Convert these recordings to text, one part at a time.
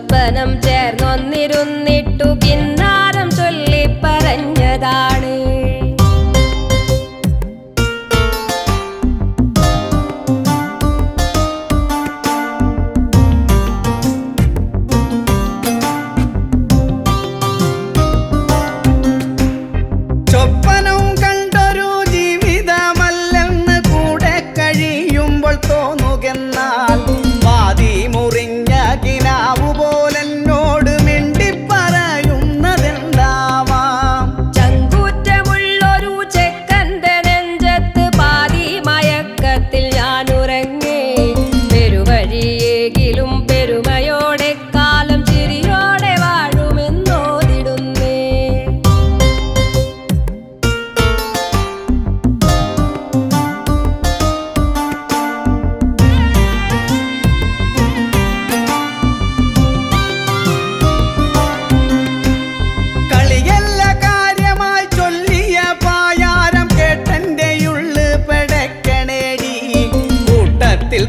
ഒപ്പനം ചേർന്നൊന്നിരുന്നിട്ടു കിന്നാരം ചൊല്ലി പറഞ്ഞതാണ്.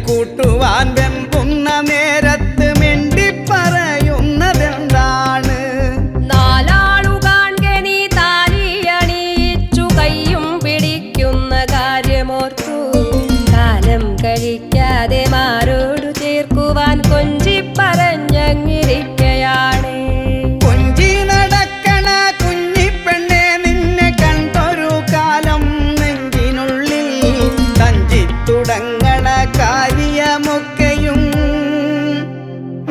കൂട്ടുവാൻ വെമ്പുന്ന നേരത്ത് മിണ്ടി പറയുന്നതെന്താണ്? നാലാളു കാൺകെ നീ താലിയണിയിച്ചു കയ്യും പിടിക്കുന്ന കാര്യമോർത്തു കാലം കഴിക്കാതെ മാരോടു ചേർക്കുവാൻ കൊഞ്ചി പറഞ്ഞങ്ങിരിക്കയാണ്. കൊഞ്ചി നടക്കണ കുഞ്ഞിപ്പെണ്ണെ നിന്നെ കണ്ടൊരു കാലം നെഞ്ചിനുള്ളിൽ തഞ്ചി തുടങ്ങണ കാര്യമൊക്കെയും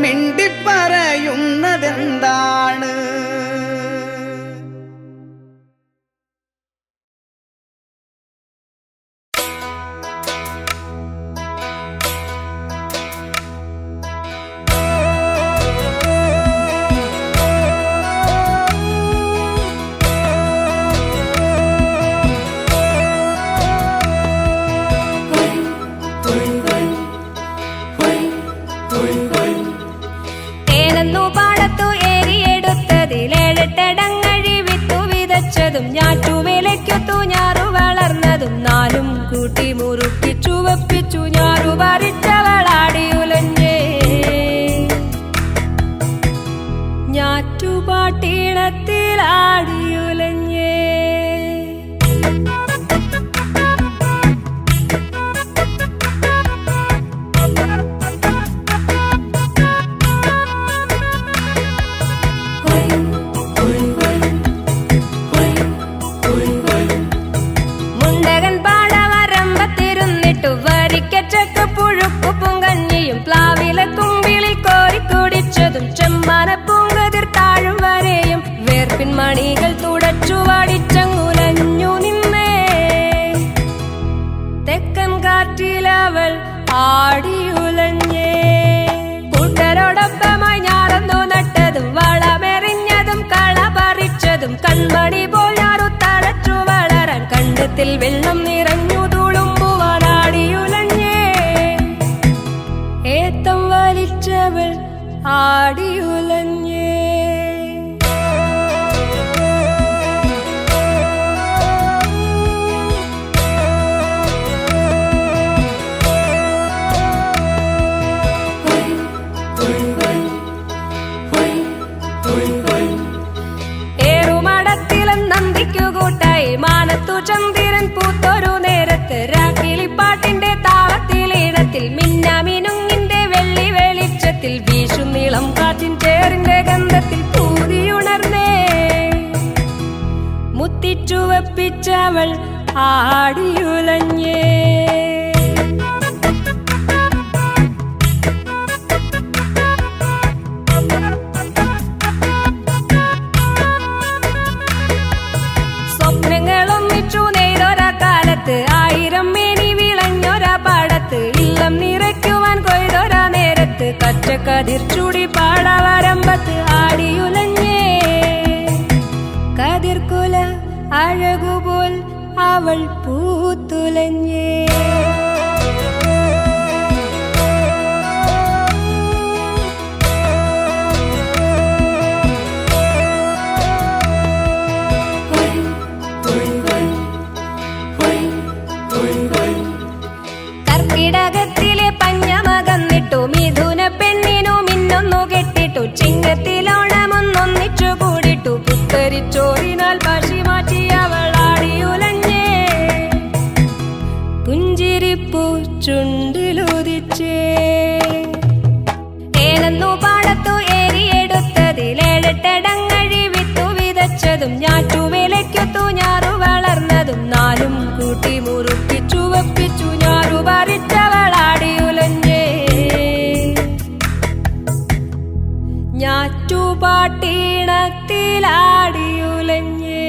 മിണ്ടി പറയുന്നതെന്താണ്? ഞാറ്റുവേലയ്ക്കൊത്തു ഞാറു വളർന്നതും നാലും കൂട്ടി മുറുക്കി ചുവപ്പിച്ചു ഞാറു പറിച്ചവളാടിയുലഞ്ഞേ. ഞാറ്റുപാട്ടീണത്തിലാടിയുലഞ്ഞേ. ചെമ്മാനപ്പൂങ്കതിർ താഴും വരെയും വേർപ്പിൻ മണികൾ തുടച്ചു വാടിച്ചങ്ങുലഞ്ഞു നിന്നേ. തെക്കൻ കാറ്റിലവൾ ആടിയുലഞ്ഞേ. കൂട്ടരോടൊപ്പമായി ഞാറന്നു നട്ടതും വളമെറിഞ്ഞതും കള പറിച്ചതും കൺമണി പോൽ ഞാറു തഴച്ചു വളരാൻ കണ്ടത്തിൽ വെള്ളം നിറഞ്ഞു തുളുമ്പുവാൻ ആടിയുലഞ്ഞേ. ഏത്തം വലിച്ചവൾ ആടിയുലഞ്ഞേ. ഏറുമടത്തിലും നന്ദിക്കു കൂട്ടായി മാനത്തു ചന്ദ്രൻ പൂത്തൊരു നേരത്ത് രാക്കിളിപ്പാട്ടിന്റെ താളത്തിലീണത്തിൽ മിന്നാമിനുങ്ങിന്റെ വെള്ളി വെളിച്ചത്തിൽ വീശും നീളം കാറ്റിൻ ചേറിന്റെ ഗന്ധത്തിൽ പൂതിയുണർന്നേ. മുത്തിച്ചുവപ്പിച്ചവൾ ആടിയുലഞ്ഞേ. സ്വപ്നങ്ങളൊന്നിച്ചു നെയ്തൊരാ കാലത്ത് ആയിരം മേനി വിളഞ്ഞൊരാ പാടത്ത് ഇല്ലം നിറയ്ക്കുവാൻ കൊയ്തൊരാ നേരത്ത് കച്ചക്കതിർ ചൂടി പാടവരമ്പത്ത് ആടിയുലഞ്ഞേ. കതിർക്കുല അഴകുപോൽ അവൾ പൂത്തു കുറ്റിച്ചോറിനാൽ പശി മാറ്റി അവളാടിയുലഞ്ഞേ പുഞ്ചിരിപ്പൂ ചുണ്ടിലുദിച്ചേ ഏനെന്നു പാടത്തു ഏരിയെടുത്തതിലേഴെട്ടടങ്ങഴി വിത്തു വിതച്ചതും ഞാറ്റുവേലയ്ക്കൊത്തു ഞാറു വളർന്നതും നാലും കൂട്ടി മുറുക്കി ചുവപ്പിച്ചു ഞാറു പറിച്ചവളാടിയുലഞ്ഞേ ഞാറ്റുപാട്ടീണത്തിലാടിയുലഞ്ഞേ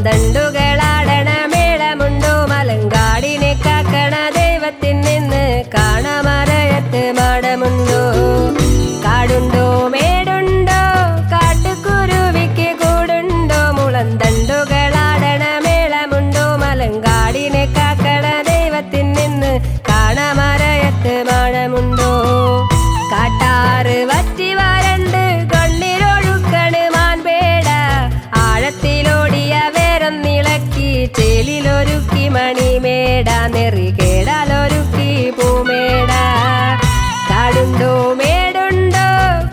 തണ്ടുകളാടണ മേളമുണ്ടോ മലങ്കാടിനെ കാക്കണ ദൈവത്തിൽ നിന്ന് കാണാമറയത്ത് മാടമുണ്ടോ കാടുണ്ടോ മേടുണ്ടോ കാട്ടുകുരുവിക്ക് കൂടുണ്ടോ മുളം തണ്ടുകളാടണ മേളമുണ്ടോ മലങ്കാടിനെ കാക്കണ ദൈവത്തിൽ നിന്ന് കാണാമറയത്ത് മാടമുണ്ടോ കാട്ടാറ് വറ്റി വരണ്ട് കണ്ണിലൊഴുക്കണ് മാൻപേട ആഴത്തിലോടിയ നിളക്കി ചേലിലൊരുക്കി മണിമേട നെറികേടാലൊരുക്കി പൂമേട കാടുണ്ടോ മേടുണ്ടോ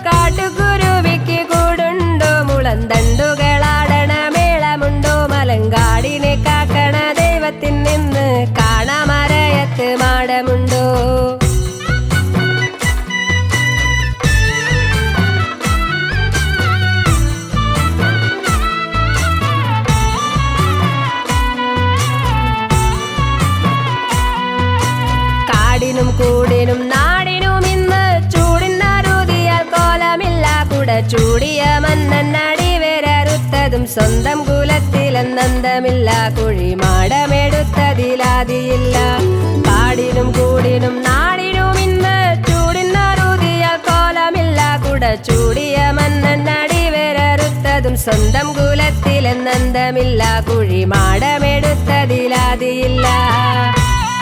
കാട്ടുകുരുവിക്ക് കൂടുണ്ടോ മുളം തണ്ടുകളാടണ മേളമുണ്ടോ മലങ്കാടിനെ കാക്കണ ദൈവത്തിൽ നിന്ന് കാണാമറയത്ത് മാടമുണ്ടോ കൂടിനും നാടിനും ഇന്ന് ചൂടിനറുതിയാൽ കോലമില്ല കുട ചൂടിയ മന്നടി വേരറുത്തതും സ്വന്തം കുലത്തിലെന്നന്തമില്ല കുഴിമാടമെടുത്തതിലാതിയില്ല കാടിനും കൂടിനും നാടിനും ഇന്ന് ചൂടിനറുതിയാൽ കോലമില്ല കുട ചൂടിയ മന്നടി വേരറുത്തതും സ്വന്തം കുലത്തിലെന്നന്തമില്ല കുഴിമാടമെടുത്തതിലാതിയില്ല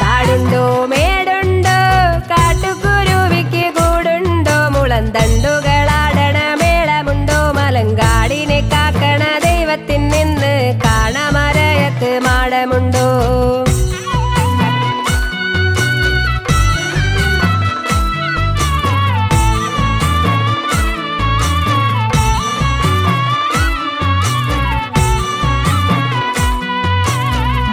കാടുണ്ടോ മേടുണ്ടോ കാട്ടുകുരുവിക്ക് കൂടുണ്ടോ മുളം തണ്ടുകളാടണ മേളമുണ്ടോ മലങ്കാടിനെ കാക്കണ ദൈവത്തിൽ നിന്ന് കാണാമറയത്ത് മാടമുണ്ടോ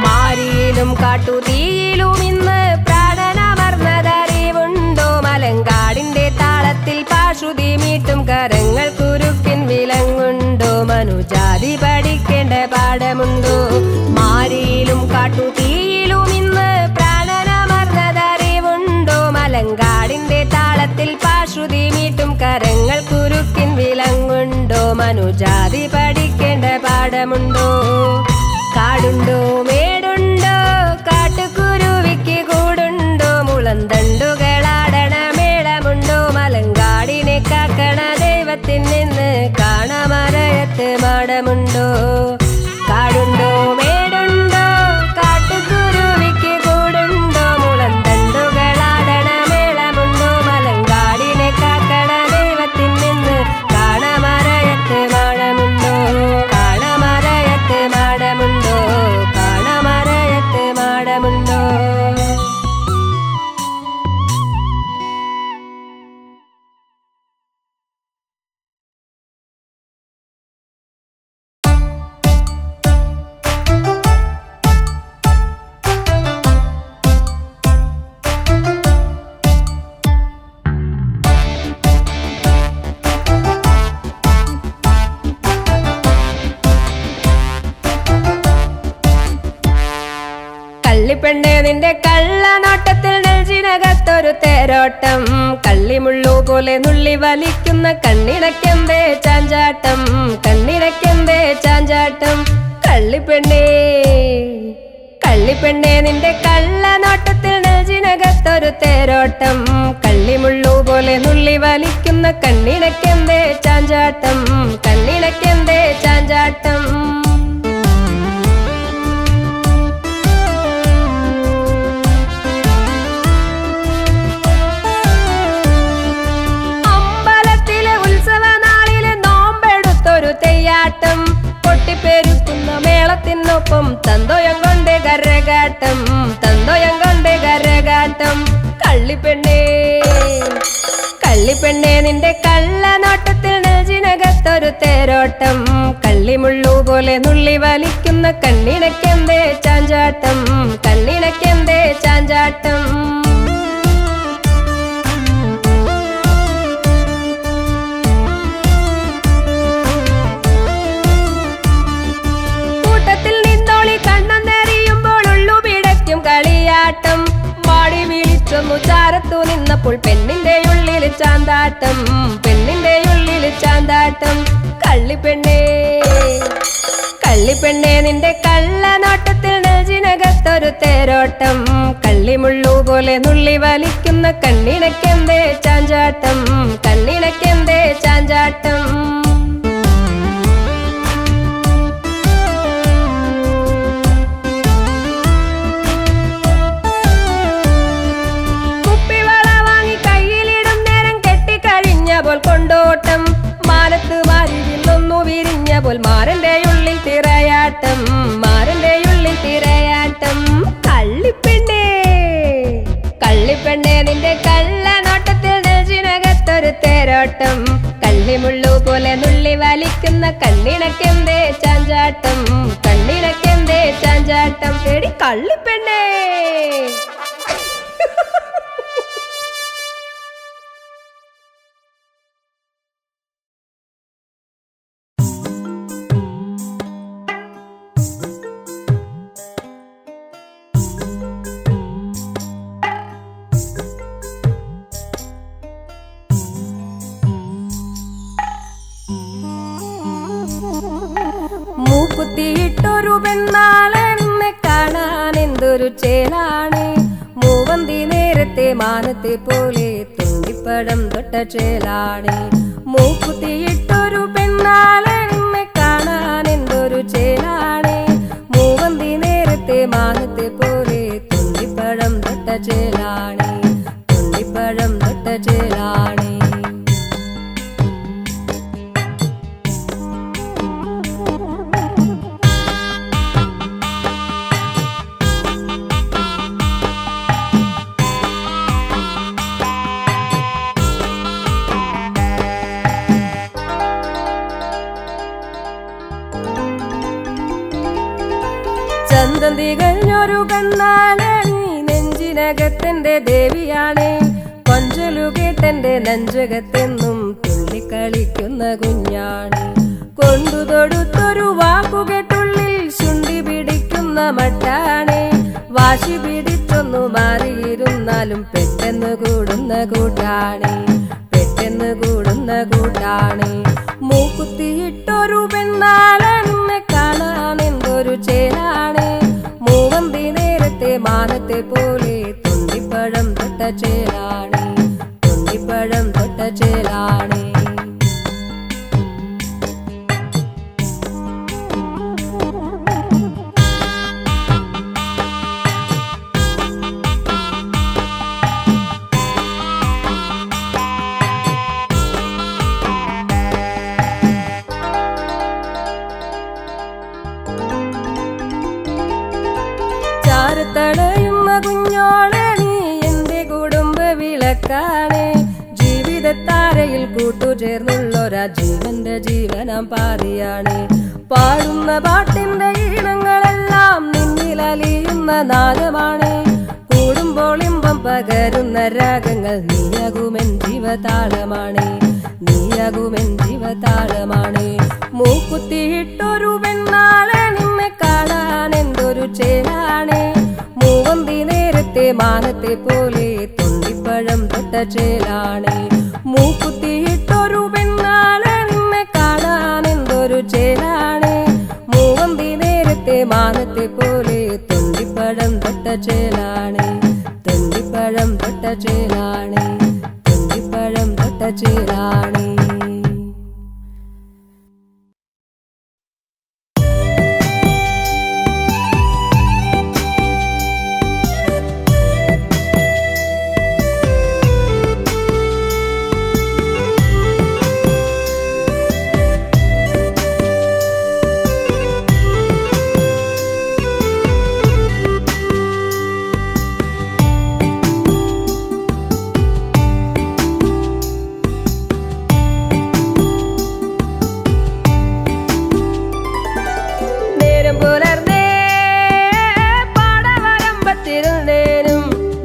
മാരിയിലും കാട്ടുതീയിലും ഇന്ന് പ്രാണനമർന്നതറിവുണ്ടോ മലങ്കാടിന്റെ താളത്തിൽ പാശുതി മീട്ടും കരങ്ങൾ കുരുക്കിൻ വിലങ്ങുണ്ടോ മനുജാതി പഠിക്കേണ്ട പാഠമുണ്ടോ മാരിയിലും കാട്ടുതീയിലും ഇന്ന് പ്രാണനമർന്നതറിവുണ്ടോ മലങ്കാടിന്റെ താളത്തിൽ പാശുതി മീട്ടും കരങ്ങൾ കുരുക്കിൻ വിലങ്ങുണ്ടോ മനുജാതി പഠിക്കേണ്ട പാഠമുണ്ടോ കാടുണ്ടോ മേടുണ്ടോ കാട്ടുകുരുവിക്ക് കൂടുണ്ടോ മുളം തണ്ടുകളാടണ മേളമുണ്ടോ മലങ്കാടിനെ കാക്കണ ദൈവത്തിൽ നിന്ന് കാണാമറയത്ത് മാടമുണ്ടോ കാടുണ്ടോ മേടുണ്ടോ കാട്ടുകുരുവിക്ക് കൂടുണ്ടോ മുളം തണ്ടുകളാടണ മേളമുണ്ടോ മലങ്കാടിനെ കാക്കണ ദൈവത്തിൽ നിന്ന് കാണാമറയത്ത് മാടമുണ്ടോ കാണാമറയത്ത് മാടമുണ്ടോ കാണാമറയത്ത് മാടമുണ്ടോ കള്ളിപ്പെണ്ണേ നിന്റെ കള്ളനോട്ടത്തിൽ നെഞ്ചിനകത്തൊരു തേരോട്ടം കള്ളിമുള്ളു പോലെ നുള്ളി വലിക്കുന്ന കണ്ണിണക്കെന്തേ ചാഞ്ചാട്ടം കണ്ണിണക്കെന്തേ ചാഞ്ചാട്ടം കള്ളിപ്പെണ്ണേ കള്ളിപ്പെണ്ണേ നിന്റെ കള്ളനോട്ടത്തിൽ നെഞ്ചിനകത്തൊരു തേരോട്ടം കണ്ണിണക്കെന്തേ ചാഞ്ചാട്ടം, കണ്ണിണക്കെന്തേ ചാഞ്ചാട്ടം. അമ്പലത്തിലെ ഉത്സവ നാളിലെ നോമ്പെടുത്തൊരു തെയ്യാട്ടം, പൊട്ടിപ്പെരുക്കുന്ന മേളത്തിനൊപ്പം തന്തോയം കൊണ്ട് കരകാട്ടം, തന്തോയം കൊണ്ട് കരകാട്ടം. കള്ളിപ്പെണ്ണേ കള്ളിപ്പെണ്ണേ നിന്റെ കള്ളനോട്ടത്തിൽ നെഞ്ചിനകത്തൊരു തേരോട്ടം, കള്ളിമുള്ളു പോലെ നുള്ളി വലിക്കുന്ന കണ്ണിണക്കെന്തേ ചാഞ്ചാട്ടം, കണ്ണിണക്കെന്തേ ചാഞ്ചാട്ടം. കൂട്ടത്തിൽ നിന്നോളി കണ്ണെന്നെറിയുമ്പോൾ ഉള്ളു പിടയ്ക്കും കളിയാട്ടം, മാടി വിളിച്ചൊന്നു ചാരത്തു നിന്നപ്പോൾ പെണ്ണിന്റെ ഉള്ളിൽ ചാന്താട്ടം, പെണ്ണിന്റെ ഉള്ളിൽ ചാന്താട്ടം. കള്ളിപ്പെണ്ണേ കള്ളിപ്പെണ്ണേ നിന്റെ കള്ളനോട്ടത്തിൽ നെഞ്ചിനകത്തൊരു തേരോട്ടം, കള്ളിമുള്ളു പോലെ നുള്ളി വലിക്കുന്ന കണ്ണിണക്കെന്തേ ചാഞ്ചാട്ടം, കണ്ണിണക്കെന്തേ ചാഞ്ചാട്ടം. കൊണ്ടോട്ടം മാനത്ത് മാരിന്നൊന്നു വിരിഞ്ഞ പോൽ മാരന്റെ ഉള്ളിൽ തിരയാട്ടം, മാരന്റെ ഉള്ളിൽ തിരയാട്ടം. കള്ളിപ്പെണ്ണേ കള്ളിപ്പെണ്ണേ നിന്റെ കള്ളനോട്ടത്തിൽ നെഞ്ചിനകത്തൊരു തേരോട്ടം, കള്ളിമുള്ളു പോലെ നുള്ളി വലിക്കുന്ന കണ്ണിണക്കെന്തേ ചാഞ്ചാട്ടം, കണ്ണിണക്കെന്തേ ചാഞ്ചാട്ടം. എടി കള്ളിപ്പെണ്ണേ. മൂക്കുത്തിയിട്ടൊരു പെണ്ണാളെന്നെ കാണാൻ എന്തൊരു ചേലാണ്, മൂവന്തി നേരത്തെ മാനത്തെ പോലെ തുണ്ടിപ്പടം തൊട്ട ചേലാണ്. മൂക്കുത്തിയിട്ടൊരു പെണ്ണാളെന്നെ കാണാൻ എന്തൊരു ചേലാണ്, മൂവന്തി നേരത്തെ മാനത്തെ പോലെ തുണ്ടിപ്പഴം തൊട്ട ചേലാണ്, തുണ്ടിപ്പഴം തൊട്ട ചേലാണ്. ചന്തം തികഞ്ഞൊരു കണ്ണാണ് നീ നെഞ്ചിനകത്തെന്റെ ദേവിയാണ്, കൊഞ്ചലു കേട്ടെന്റെ നെഞ്ചകത്തെന്നും തുള്ളിക്കളിക്കുന്ന കുഞ്ഞാണ്. കൊണ്ടു തൊടുത്തൊരു വാക്കുകെട്ടുള്ളിൽ ശുണ്ടി പിടിക്കുന്ന മട്ടാണ്, വാശി പിടിച്ചൊന്നു മാറിയിരുന്നാലും പെട്ടെന്ന് കൂടുന്ന കൂട്ടാണ്, പെട്ടെന്ന് കൂടുന്ന കൂട്ടാണ്. മൂക്കുത്തിയിട്ടൊരു പെണ്ണാളെന്നെ കാണാൻ എന്തൊരു ചേലാണ്, മൂവന്തി നേരത്തെ മാനത്തെ പോലെ തുണ്ടിപ്പഴം തൊട്ട ചേലാണ്, തുണ്ടിപ്പഴം തൊട്ട ചേലാണ്. തടയുന്ന കുഞ്ഞോളെ നീ എന്റെ കുടുംബ വിളക്കാണ്, ജീവിതത്താരയിൽ കൂട്ടുചേർന്നുള്ളൊരാ ജീവന്റെ ജീവനാം പാതിയാണ്. പാടുന്ന പാട്ടിന്റെ ഈണങ്ങളെല്ലാം നിന്നിലലിയുന്ന നാദമാണ്, കൂടുമ്പോൾ ഇമ്പം പകരുന്ന രാഗങ്ങൾ നീയാകുമെൻ ജീവതാളമാണ്, നീയാകുമെൻ ജീവതാളമാണ്. മൂക്കുത്തിയിട്ടൊരു പെണ്ണാളെ നിന്നെ കാണാൻ എന്തൊരു ചേലാണ്, മൂവന്തി നേരത്തെ മാനത്തെ പോലെ തുണ്ടിപ്പഴം തൊട്ട ചേലാണ്. മൂക്കുത്തിയിട്ടൊരു പെണ്ണാളെ നിന്നെ കാണാൻ എന്തൊരു ചേലാണ്, മൂവന്തി നേരത്തെ മാനത്തെ പോലെ തുണ്ടിപ്പഴം തൊട്ട ചേലാണ്, തുണ്ടിപ്പഴം തൊട്ട ചേലാണ്, തുണ്ടിപ്പഴം തൊട്ട ചേലാണേ.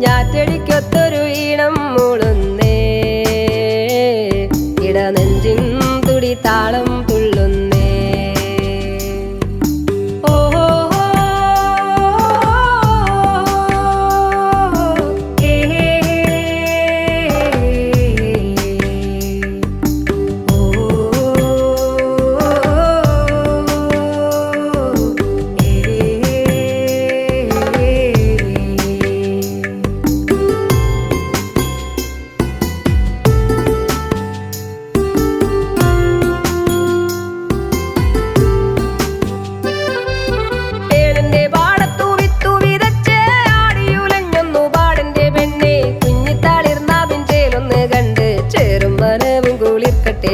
ഞാറ്റടിക്കൊത്തൊരു ഈണം മൂളുന്നേ, ഇടനെഞ്ചിൻ തുടി താളം തുള്ളുന്നേ. ഓഹോ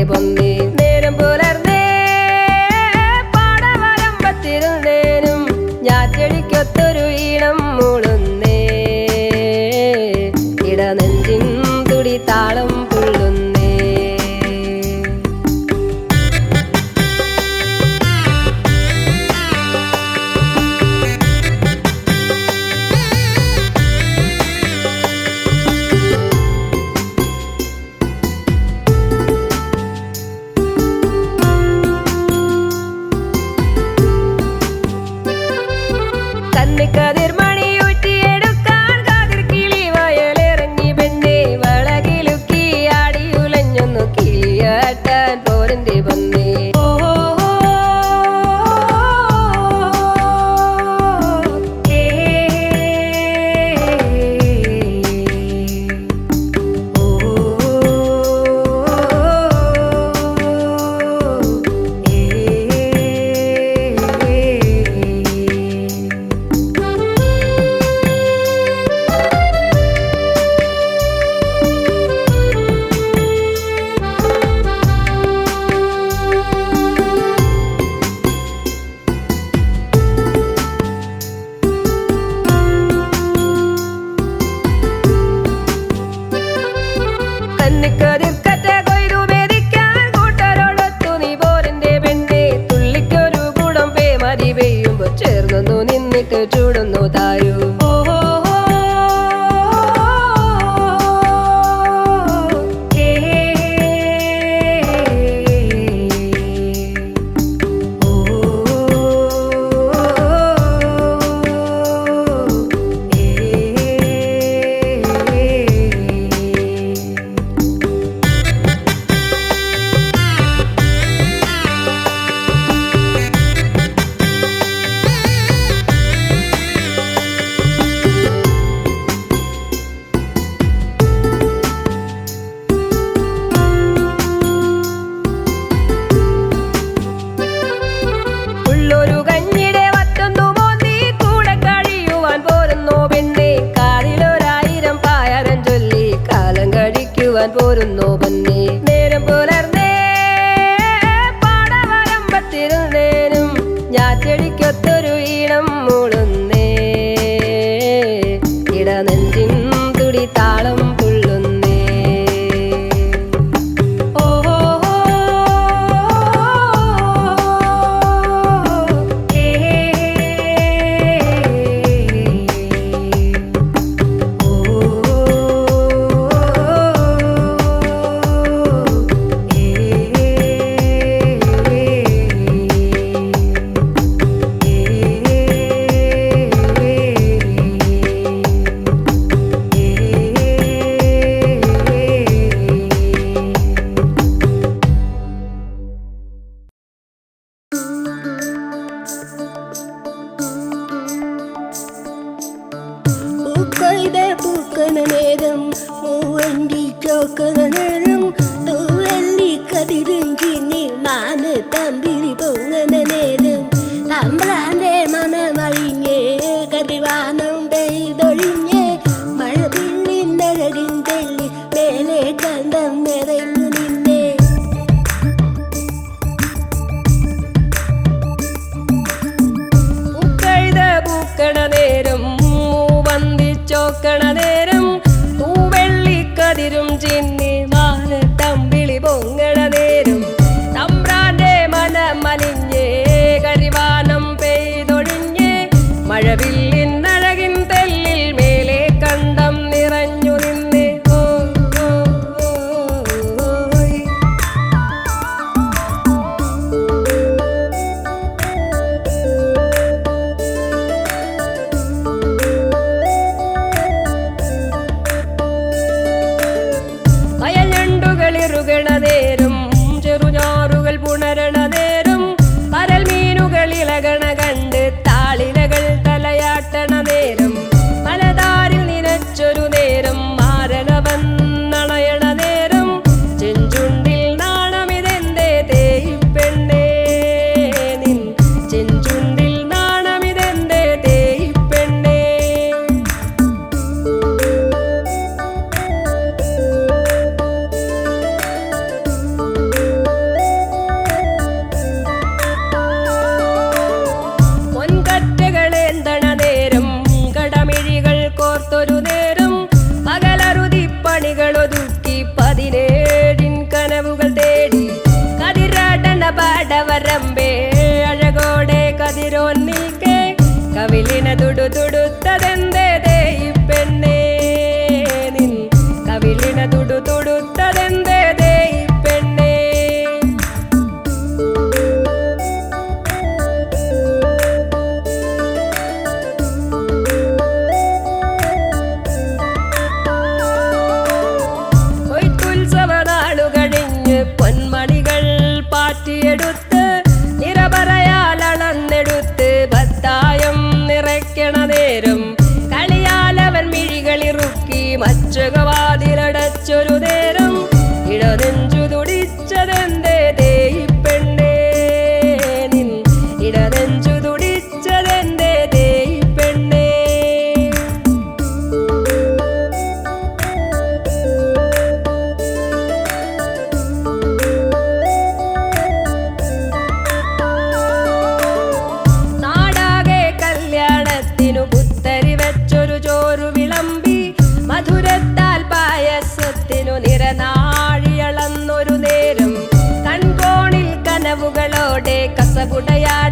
പൊന്നേ നേരം പുലർന്നേ പാടവരമ്പത്തിരുന്നേനും ഞാറ്റടിക്കൊത്തൊരു ഈണം മൂളുന്നേ, ഇടനെഞ്ചിൻ തുടി താളം തുള്ളുന്നേ. കതിർമണിയൂറ്റിയെടുക്കാൻ കാതിർ കിളി വയലിറങ്ങി പെണ്ണെ, വളകിലുക്കി ആടിയുലഞ്ഞൊന്നു കിളിയാട്ടാൻ പോരന്റെ പൊന്നേ. കന്നിക്കതിർക്കറ്റ കൊയ്തു മെതിക്കാൻ കൂട്ടരോടൊത്തു നീ പോരന്റെ പെണ്ണെ, തുള്ളിക്കൊരു കൂടം പേമതി പെയ്യുമ്പോ ചേർന്നു നിന്നിട്ട് ചൂടുന്നു തായു. പോരുന്നു പൊന്നേ നേരം പുലർന്നേ പാടവരമ്പത്തിരുന്നേനും ഞാറ്റടിക്കൊത്തൊരു ഈണം മൂളുന്നേ, ഇടനെഞ്ചിൻ തുടി താളം തുള്ളുന്നേ. പൂക്കണ നേരം മൂവണ്ടി ചോക്കണ നേരം അഴകോടെ കതിരോൻ നിൽക്കെ കവിളിന തുടുത്തുടുത്തതെന്തേ ഈ പെണ്ണേ നിൻ കവിളിന തുടുത്തുടുത്തതെന്തേ ഈ പെണ്ണേ പൊന്മണികൾ പാറ്റിയെടുത്ത് നിറപറയാലളന്നെടുത്ത് ഭത്തായം നിറയ്ക്കണ നേരം കളിയാലവൻ മിഴികളിറുക്കി മച്ചകവാതിലടച്ചൊരു നേരം ഇടനെഞ്ചു തുടിച്ചതെന്തേ ഈ പെണ്ണേ നിൻ ഇടനെഞ്ചു തുടിച്ചതെന്തേ ഈ പെണ്ണേ പുത്തരി വെച്ചൊരു ചോറു വിളമ്പി മധുരത്താൽ പായസത്തിനു നിറനാഴിയളന്നൊരു നേരം കൺകോണിൽ കനവുകളോടെ കസപുടയാടി